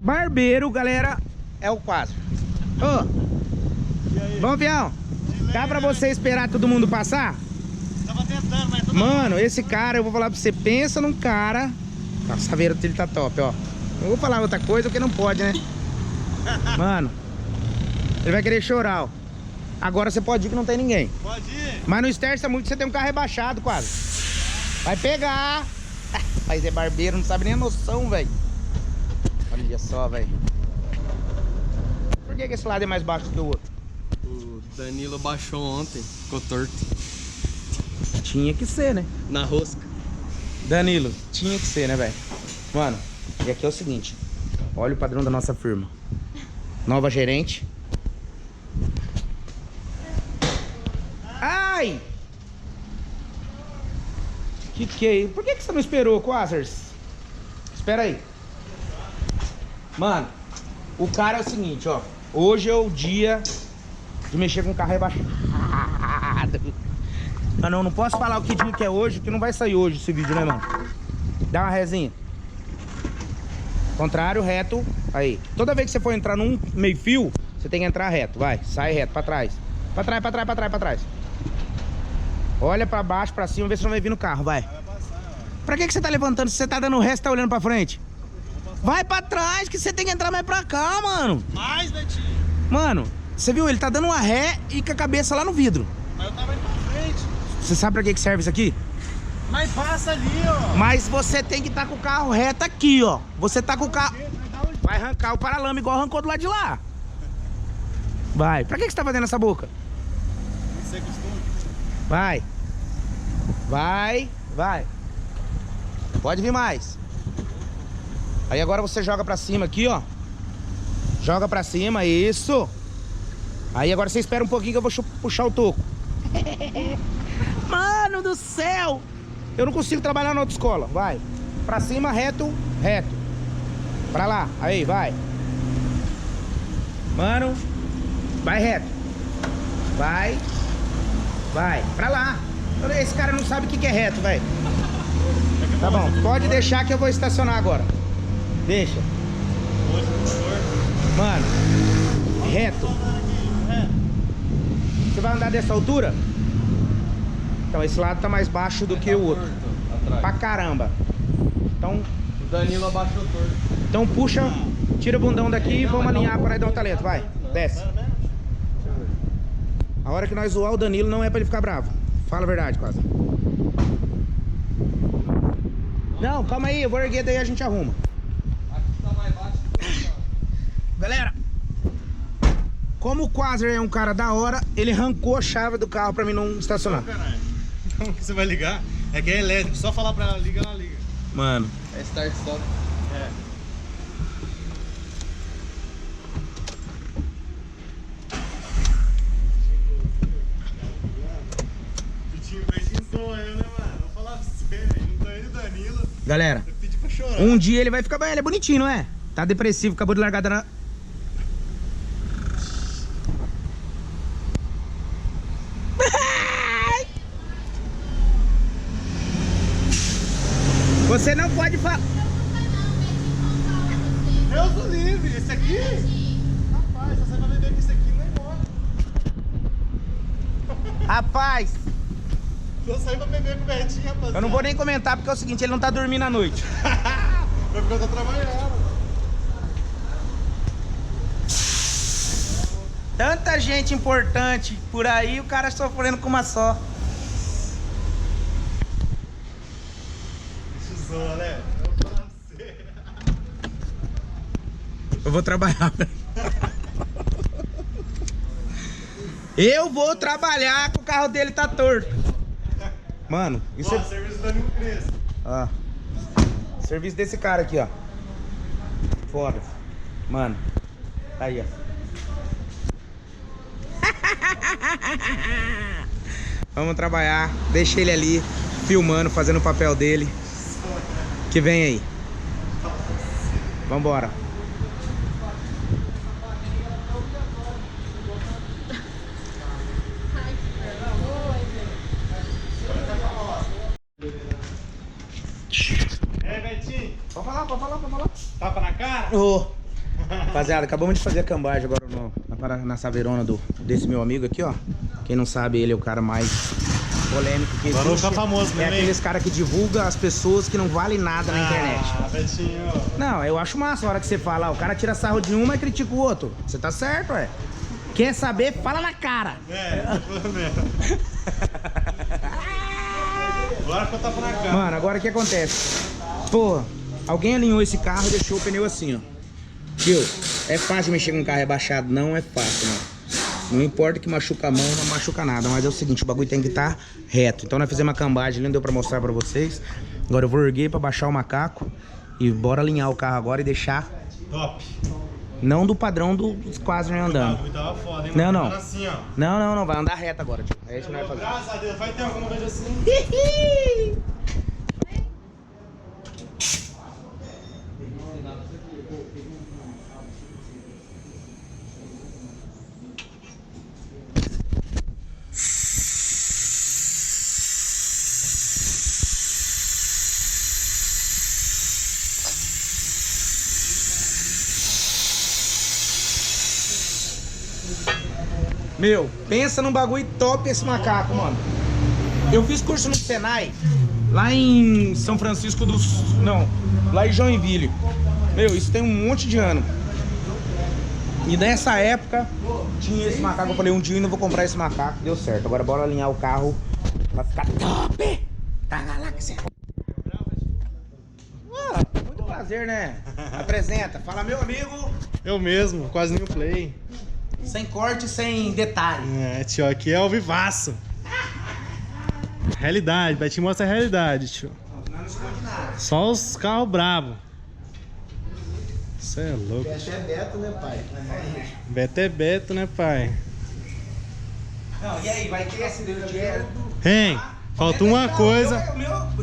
Barbeiro, galera, é o quadro. Ô, bom, Fião, dá pra você esperar todo mundo passar? Tava tentando, mas... Mano, esse cara, eu vou falar pra você, pensa num cara... A saveira dele tá top, ó. Não vou falar outra coisa, porque não pode, né? Mano, ele vai querer chorar, ó. Agora você pode ir que não tem ninguém. Pode ir. Mas não esterça muito, você tem um carro rebaixado quase. Vai pegar. Mas é barbeiro, não sabe nem a noção, velho. Olha só, velho. Por que esse lado é mais baixo do que o outro? O Danilo baixou ontem, ficou torto. Tinha que ser, né? Na rosca. Danilo, tinha que ser, né, velho? Mano, e aqui é o seguinte. Olha o padrão da nossa firma. Nova gerente. Ai! Que é isso? Por que você não esperou, Quasars? Espera aí. Mano, o cara é o seguinte, ó. Hoje é o dia de mexer com o carro rebaixado. Ah, não posso falar o que dia que é hoje, que não vai sair hoje esse vídeo, né, mano? Dá uma resinha. Contrário, reto. Aí. Toda vez que você for entrar num meio fio, você tem que entrar reto. Vai, sai reto, pra trás. Pra trás, pra trás, pra trás, pra trás. Olha pra baixo, pra cima, vê se não vai vir no carro, vai. Pra que você tá levantando? Se você tá dando resto, tá olhando pra frente? Vai pra trás, que você tem que entrar mais pra cá, mano. Mais, Betinho. Mano, você viu? Ele tá dando uma ré e com a cabeça lá no vidro. Mas eu tava indo pra frente. Você sabe pra que serve isso aqui? Mas passa ali, ó. Mas você tem que estar com o carro reto aqui, ó. Você tá com o carro... Vai arrancar o paralama igual arrancou do lado de lá. Vai. Pra que você tá fazendo essa boca? Isso é costume. Vai. Vai. Vai. Pode vir mais. Aí agora você joga pra cima aqui, ó. Joga pra cima, isso. Aí agora você espera um pouquinho que eu vou puxar o toco. Mano do céu. Eu não consigo trabalhar na autoescola. Vai. Pra cima, reto, reto. Pra lá. Aí, vai. Mano. Vai reto. Vai. Vai. Pra lá. Esse cara não sabe o que é reto, velho. Tá bom. Pode deixar que eu vou estacionar agora. Deixa. Mano. Reto. Você vai andar dessa altura? Então esse lado tá mais baixo do que o outro. Pra caramba. Então... O Danilo abaixou torto. Então puxa, tira o bundão daqui e vamos alinhar para dar um talento. Vai, desce. A hora que nós zoar o Danilo não é pra ele ficar bravo. Fala a verdade, quase. Não, calma aí, eu vou erguer daí a gente arruma. Aqui tá mais baixo. Galera, como o Quasar é um cara da hora, ele arrancou a chave do carro pra mim não estacionar. Caralho. Como que você vai ligar? É que é elétrico. Só falar pra ela liga, ela liga. Mano, É start stop. É. Betinho sou eu, né, mano? Vou falar pra você, velho. Não tô indo Danilo. galera, Eu pedi pra chorar. um dia ele vai ficar bem, ele é bonitinho, não é? Tá depressivo, acabou de largar da... Você não pode falar... Deus do livre, esse aqui? Rapaz, você vai beber com esse aqui, não é embora. Rapaz, Eu saí pra beber com o Betinho, rapaziada. eu não vou nem comentar porque é o seguinte, ele não tá dormindo à noite. Foi porque eu tô trabalhando. Tanta gente importante por aí, o cara sofrendo com uma só. Zoa, né? Eu vou falar pra você. Eu vou trabalhar. Eu vou trabalhar que o carro dele tá torto. Mano, isso Ó, é... serviço do Danilo Crespo. Ó. Serviço desse cara aqui, ó. Foda. Mano. Tá aí, ó. Vamos trabalhar. Deixa ele ali, filmando, fazendo o papel dele. Que vem aí. Vambora. É, Betinho. Pode falar, pode falar, pode falar. Tapa na cara? Ô, Rapaziada, acabamos de fazer a cambagem agora na saveirona desse meu amigo aqui, ó. Quem não sabe, ele é o cara mais polêmico que existe. Agora vou ficar famoso, né? É aqueles caras que divulga as pessoas que não valem nada na internet. Ah, Betinho. Não, eu acho massa a hora que você fala, ó, o cara tira sarro de um, mas critica o outro. Você tá certo, ué. Quer saber? Fala na cara. Foi mesmo. Agora que eu tava na cara. Mano, agora o que acontece? Pô, alguém alinhou esse carro e deixou o pneu assim, ó. Viu? É fácil mexer com um carro rebaixado? Não é fácil, não. Não importa que machuca a mão, não machuca nada. Mas é o seguinte, o bagulho tem que estar reto. Então nós fizemos uma cambagem, não deu pra mostrar pra vocês. Agora eu vou erguer pra baixar o macaco. E bora alinhar o carro agora e deixar... Top. Não do padrão dos quase andando. O bagulho tava foda, hein, Não, mano? não. Tava assim, ó. Não, vai andar reto agora, tio. É isso que nós vamos fazer. Graças a Deus, vai ter alguma coisa assim. Meu, pensa num bagulho top esse macaco, mano. Eu fiz curso no Senai, lá em São Francisco dos... Não, lá em Joinville. Meu, isso tem um monte de ano. E nessa época, tinha esse macaco. Eu falei, um dia eu ainda vou comprar esse macaco. Deu certo. Agora bora alinhar o carro pra ficar top da galáxia. Muito prazer, né? Apresenta. Fala, meu amigo. Eu mesmo, quase nenhum play. Sem corte, sem detalhe. É, tio, aqui é ao vivaço. Realidade, vai te mostrar a realidade, tio. Não esconde nada. Só os carros bravos. Isso é louco. Beto é Beto, né, pai? Beto é Beto, né, pai? Não, e aí, vai ter esse dinheiro? Hein, falta uma coisa.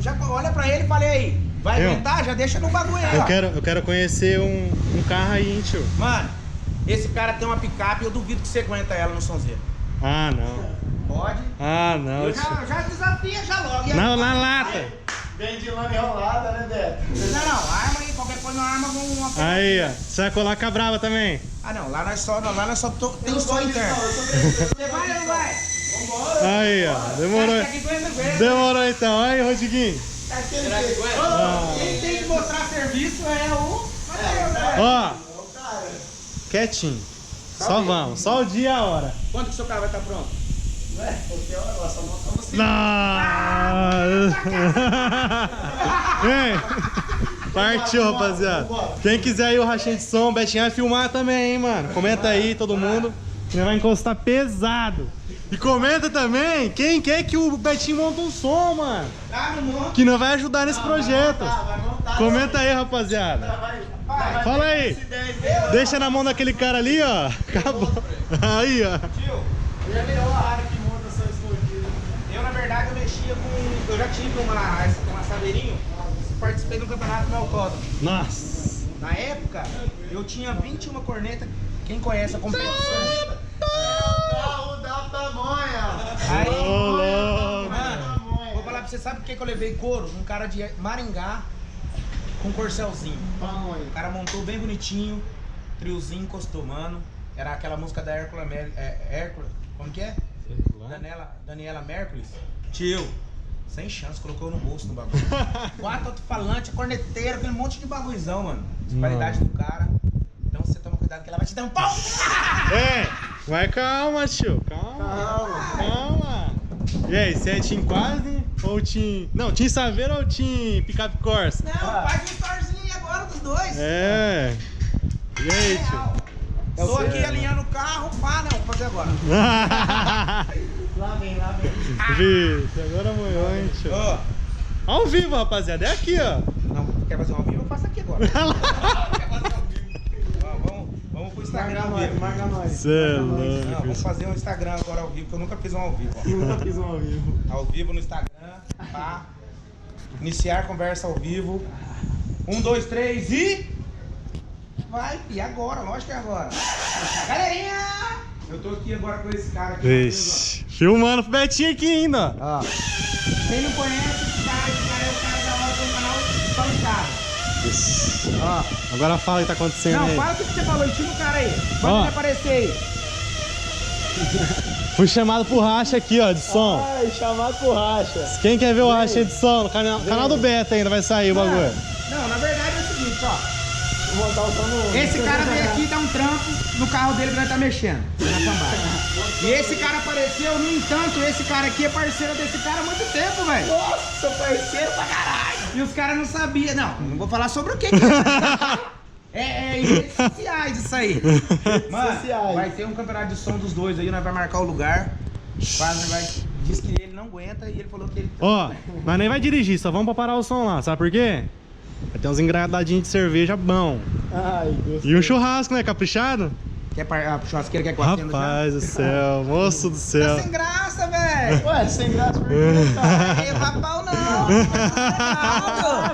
Já olha pra ele e falei aí. Vai Eu? aumentar? Já deixa no bagulho aí, ó. Eu quero conhecer um carro aí, hein, tio. Mano, esse cara tem uma picape, eu duvido que você aguenta ela no sonzeiro. Ah, não. Pode? Ah, não, Eu tio. já desafia já logo. E aí, Na lata. Vem de lama enrolada, né, Beto? Não, arma aí, qualquer coisa, uma arma, uma... Aí, ó. Você vai colar com a brava também? Ah, não, lá nós só tem som interno. Você vai ou não vai? Aí, ó. Demorou. Demorou então. Aí, Rodriguinho. Quem tem que mostrar serviço é o... Ó. Quietinho. Só vamos. Só o dia e a hora. Quando que o seu carro vai estar pronto? Ei, partiu, rapaziada. Quem quiser aí o rachinho de som, o Betinho vai filmar também, hein, mano. Comenta aí, todo mundo. Ele vai encostar pesado. E comenta também quem quer que o Betinho monte um som, mano. Que não vai ajudar nesse projeto. Comenta aí, rapaziada. Fala aí. Deixa na mão daquele cara ali, ó. Acabou. Aí, ó. Eu, na verdade, eu mexia com... Eu já tive uma saveirinho. Participei do campeonato no autódromo. Nossa. Na época, eu tinha 21 cornetas. Quem conhece a competição? Carro da pamonha! Aí, Ô, louco. mano, vou falar pra você, sabe por que eu levei couro? Um cara de Maringá com corcelzinho. Pamonha. O cara montou bem bonitinho, triozinho, encostou, mano. Era aquela música da Hércules, como que é? Daniela Mercury. Tio, sem chance, colocou no bolso no bagulho. 4 alto-falantes, corneteiro, aquele monte de bagulhozão, mano. Qualidade do cara. Então você toma cuidado que ela vai te dar um pau. Ei, vai calma, tio. Calma. E aí, você é Team Quase ou Team... Não, Team Saveiro ou Team Picape Corsa? Não, faz um storyzinho aí agora dos dois. É. E aí, tio? Tô aqui alinhando o carro, pá, não, vou fazer agora. Lá vem. Vixe, agora amanhã, hein, tio? Ó, Ao vivo, rapaziada. É aqui, ó. não, quer fazer um ao vivo? Eu faço aqui agora. Quer fazer ao vivo? Ó, vamos pro Instagram ao vivo. Marca nós. Cê é Não, louco. vamos fazer um Instagram agora ao vivo, que eu nunca fiz um ao vivo. Ó. Nunca fiz um ao vivo. Ao vivo no Instagram, pá. Iniciar conversa ao vivo. 1, 2, 3 e... Vai, e agora, lógico que é agora. Galerinha! Eu tô aqui agora com esse cara aqui. Vixe. Filmando pro Betinho aqui ainda, ó. Ó. Quem não conhece esse cara é o cara da hora do canal Só em Casa. Ó. Agora fala o que tá acontecendo Não, aí. fala o que você falou, ensina o cara aí. Ó. Pode aparecer aí. Fui chamado pro racha aqui, ó, de som. Ai, chamar por racha. Quem quer ver o racha de som? No canal do Beto ainda vai sair o bagulho. Não, na verdade é o seguinte, ó. Vou montar o som no... Esse cara veio aqui dar um trampo no carro dele que nós tá mexendo. Na cambada. E esse cara apareceu, no entanto, esse cara aqui é parceiro desse cara há muito tempo, velho. Nossa, parceiro pra caralho. E os caras não sabiam. Não vou falar sobre o que é redes sociais isso aí. Mano, sociais. vai ter um campeonato de som dos dois aí, nós vai marcar o lugar. Diz que ele não aguenta e ele falou que ele... Ó, nós nem vai dirigir, só vamos pra parar o som lá, sabe por quê? Vai ter uns engradadinhos de cerveja bom. Ai, gostei. E um churrasco, né? Caprichado? Quer a churrasqueira quer que eu acenda já? Rapaz do céu, moço do céu. Tá sem graça, velho. Ué, sem graça por quê, cara? Ei, rapau não.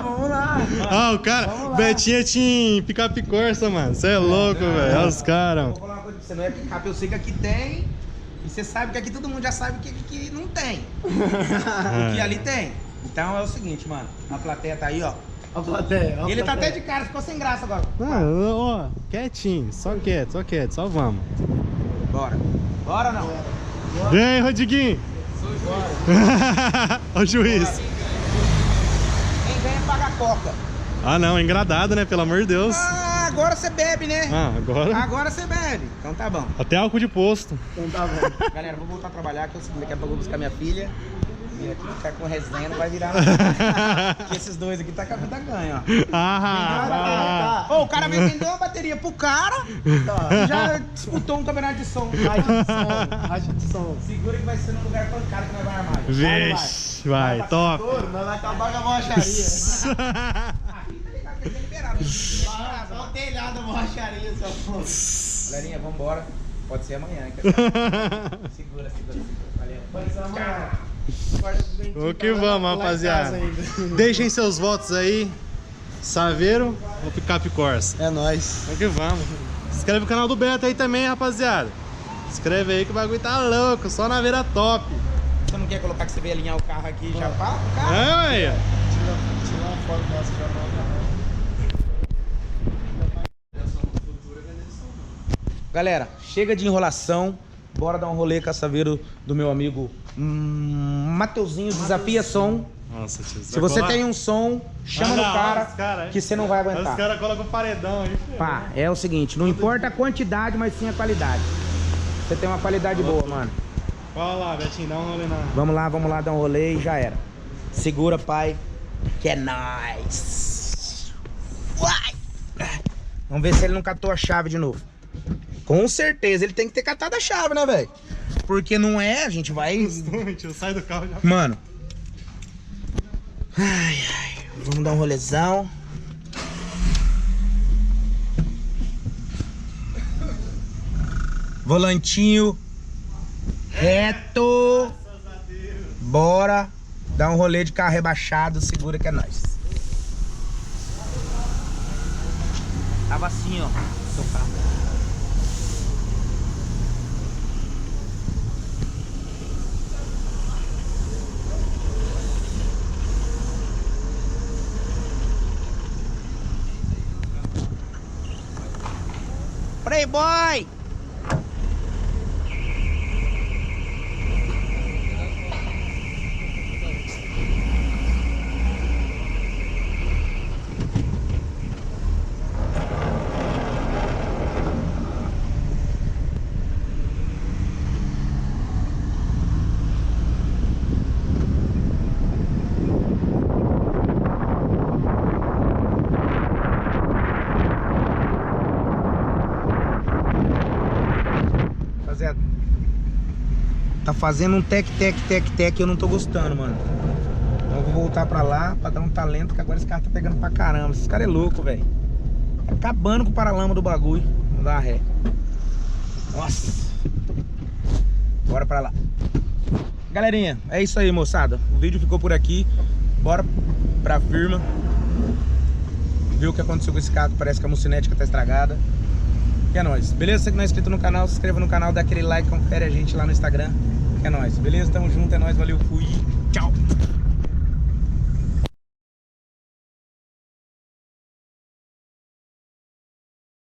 Vamos lá. Ah, o cara, Betinha tinha picape Corsa, mano. Você é louco, velho. Olha os caras. Vou falar uma coisa pra você, não é picape, eu sei que aqui tem. E você sabe que aqui todo mundo já sabe que não tem. O que ali tem. Então é o seguinte, mano. A plateia tá aí, ó. A plateia. Ele tá até de cara, ficou sem graça agora. Não, ó, quietinho, só quieto, só vamos. Bora. Bora não. Vem aí, Rodriguinho. Ó o juiz. Quem ganha paga a coca. Ah, não, engradado, né? Pelo amor de Deus. Ah, agora você bebe, né? Ah, agora. Agora você bebe. Então tá bom. Até álcool de posto. Então tá bom. Galera, vou voltar a trabalhar, que eu daqui a pouco eu vou buscar minha filha. E aqui ficar com resenha não vai virar nada. Porque esses dois aqui tá com a vida ganha, ó. Ah, Ô, o cara veio vender uma bateria pro cara e já disputou um campeonato de som. Racha de som. Segura que vai ser num lugar pancado que nós vai armar. Vixe, vai, top. Touro, nós vai acabar com a borracharia. Aqui tá ligado, que é liberado. Só o telhado da borracharia, seu fogo. Galerinha, vambora. Pode ser amanhã. Segura. Valeu. Pode ser amanhã. O que vamos, rapaziada. Deixem seus votos aí. Saveiro ou picape Corsa? É nóis. O que vamos. Se inscreve no canal do Beto aí também, rapaziada. Se inscreve aí que o bagulho tá louco, só na veira top. Você não quer colocar que você veio alinhar o carro aqui e já pá o carro? É, ué. Tira uma foto nossa já Galera, chega de enrolação. Bora dar um rolê com a Saveiro do meu amigo Mateuzinho, Desafia Som. Nossa, tio. Se você tem um som, chama no cara que você não vai Os aguentar. caras colocam o paredão aí. Pá, é o seguinte, não importa a quantidade, mas sim a qualidade. Você tem uma qualidade boa, mano. Olha lá, Betinho, dá um rolê na... Vamos lá dar um rolê e já era. Segura, pai, que é nóis. Vai! Vamos ver se ele não catou a chave de novo. Com certeza, ele tem que ter catado a chave, né, velho? Porque não é, a gente vai... Tio, sai do carro já. Mano. Ai, vamos dar um rolezão. Volantinho reto. Bora dar um rolê de carro rebaixado. Segura que é nóis. Tava assim, ó. Seu carro. Playboy! Tá fazendo um tec, eu não tô gostando, mano. Então eu vou voltar pra lá pra dar um talento, que agora esse carro tá pegando pra caramba. Esse cara é louco, velho. Tá acabando com o paralama do bagulho. Vamos dar ré. Nossa. Bora pra lá. Galerinha, é isso aí, moçada. O vídeo ficou por aqui. Bora pra firma. Ver o que aconteceu com esse carro. Parece que a mucinética tá estragada. Que é nóis. Beleza? Você que não é inscrito no canal, se inscreva no canal, dá aquele like, confere a gente lá no Instagram. Que é nóis. Beleza? Tamo junto, é nóis, valeu, fui. Tchau.